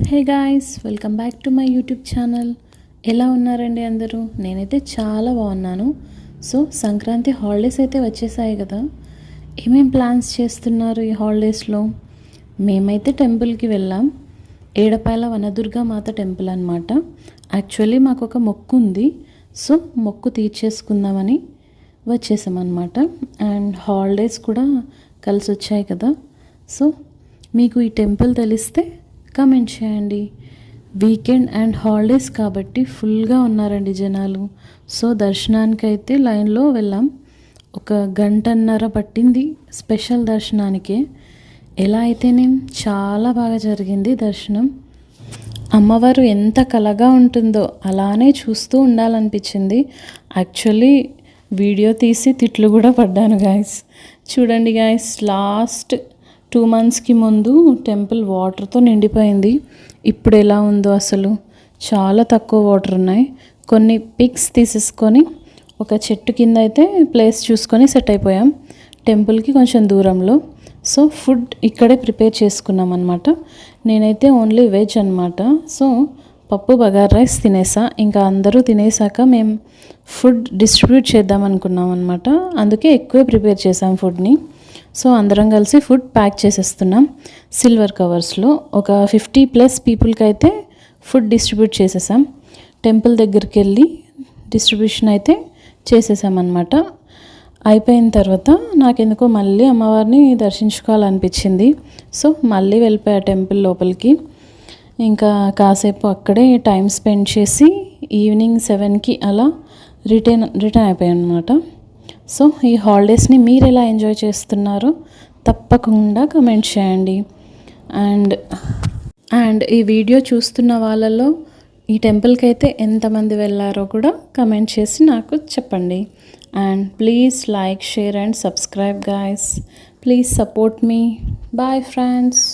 Hey guys, welcome back to my YouTube channel. ఎలా ఉన్నారండి అందరూ? నేనైతే చాలా బాగున్నాను. సో సంక్రాంతి హాలిడేస్ అయితే వచ్చేసాయి కదా. ఏమేం ప్లాన్స్ చేస్తున్నారు ఈ హాలిడేస్లో? మేమైతే టెంపుల్కి వెళ్ళాం. ఏడపాయల వనదుర్గా మాత టెంపుల్ అనమాట. యాక్చువల్లీ మాకు ఒక మొక్కు ఉంది. సో మొక్కు తీర్చేసుకుందామని వచ్చేసామన్నమాట. అండ్ హాలిడేస్ కూడా కలిసి వచ్చాయి కదా. సో మీకు ఈ టెంపుల్ తెలిస్తే కమెంట్ చేయండి. వీకెండ్ అండ్ హాలిడేస్ కాబట్టి ఫుల్గా ఉన్నారండి జనాలు. సో దర్శనానికి అయితే లైన్లో వెళ్ళాం. ఒక గంటన్నర పట్టింది స్పెషల్ దర్శనానికే. ఎలా అయితేనేం చాలా బాగా జరిగింది దర్శనం. అమ్మవారు ఎంత కలగా ఉంటుందో అలానే చూస్తూ ఉండాలనిపించింది. యాక్చువల్లీ వీడియో తీసి తిట్లు కూడా పడ్డాను గాయస్. చూడండి గాయస్, లాస్ట్ 2 monthsకి ముందు టెంపుల్ వాటర్తో నిండిపోయింది. ఇప్పుడు ఎలా ఉందో అసలు, చాలా తక్కువ వాటర్ ఉన్నాయి. కొన్ని పిక్స్ తీసేసుకొని ఒక చెట్టు కింద అయితే ప్లేస్ చూసుకొని సెట్ అయిపోయాం, టెంపుల్కి కొంచెం దూరంలో. సో ఫుడ్ ఇక్కడే ప్రిపేర్ చేసుకున్నాం అనమాట. నేనైతే ఓన్లీ వెజ్ అనమాట. సో పప్పు బగారా రైస్ తినేసా. ఇంకా అందరూ తినేసాక మేము ఫుడ్ డిస్ట్రిబ్యూట్ చేద్దాం అనుకున్నాం అనమాట. అందుకే ఎక్కువే ప్రిపేర్ చేసాం ఫుడ్ని. సో అందరం కలిసి ఫుడ్ ప్యాక్ చేసేస్తున్నాం సిల్వర్ కవర్స్లో. ఒక 50+ పీపుల్కి అయితే ఫుడ్ డిస్ట్రిబ్యూట్ చేసేసాం. టెంపుల్ దగ్గరికి వెళ్ళి డిస్ట్రిబ్యూషన్ అయితే చేసేసామన్నమాట. అయిపోయిన తర్వాత నాకెందుకో మళ్ళీ అమ్మవారిని దర్శించుకోవాలనిపించింది. సో మళ్ళీ వెళ్ళిపోయా టెంపుల్ లోపలికి. ఇంకా కాసేపు అక్కడే టైం స్పెండ్ చేసి ఈవినింగ్ 7కి అలా రిటర్న్ అయిపోయాను అనమాట. సో ఈ హాలిడేస్ని మీరు ఎలా ఎంజాయ్ చేస్తున్నారో తప్పకుండా కమెంట్ చేయండి. అండ్ ఈ వీడియో చూస్తున్న వాళ్ళలో ఈ టెంపుల్కి అయితే ఎంతమంది వెళ్ళారో కూడా కమెంట్ చేసి నాకు చెప్పండి. And please like, share and subscribe guys. Please support me. Bye friends.